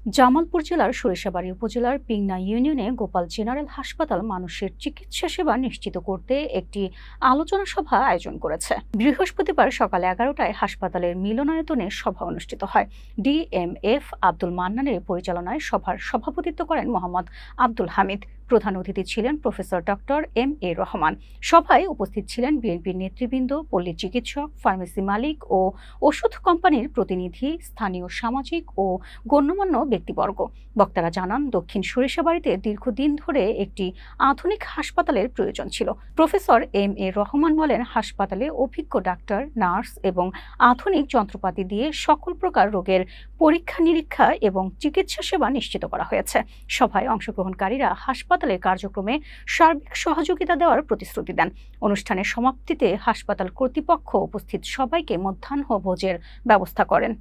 জামালপুর জেলার সরিষাবাড়ী উপজেলার পিংনা ইউনিয়নে গোপাল জেনারেল হাসপাতাল মানুষের চিকিৎসা সেবা নিশ্চিত করতে একটি আলোচনা সভা আয়োজন করেছে। বৃহস্পতিবার সকাল 11টায় হাসপাতালের মিলনায়তনে সভা অনুষ্ঠিত হয়। ডিএমএফ আব্দুল মান্নানের পরিচালনায় সভার সভাপতিত্ব করেন মোহাম্মদ আব্দুল হামিদ। প্রধান অতিথি ছিলেন প্রফেসর ডক্টর এম.এ. রহমান। সভায় উপস্থিত ছিলেন বিএনপির নেতৃবৃন্দ, পল্লী চিকিৎসক, ফার্মেসি মালিক ও ওষুধ কোম্পানির প্রতিনিধি, স্থানীয় সামাজিক ও গণ্যমান্য ব্যক্তিবর্গ। বক্তারা জানান, দক্ষিণ সরিষাবাড়ীতে দীর্ঘদিন ধরে একটি আধুনিক হাসপাতালের প্রয়োজন ছিল। Professor M A. রহমান বলেন, হাসপাতালে অভিজ্ঞ ডাক্তার, নার্স এবং আধুনিক যন্ত্রপাতি দিয়ে সকল প্রকার রোগের পরীক্ষা নিরীক্ষা এবং চিকিৎসা সেবা নিশ্চিত করা হয়েছে। সভায় অংশগ্রহণকারীরা হাসপাতালের কার্যক্রমে সার্বিক সহযোগিতা দেওয়ার প্রতিশ্রুতি দেন। অনুষ্ঠানের সমাপ্তিতে হাসপাতাল কর্তৃপক্ষ উপস্থিত সবাইকে মধ্যাহ্ন ভোজের ব্যবস্থা করেন।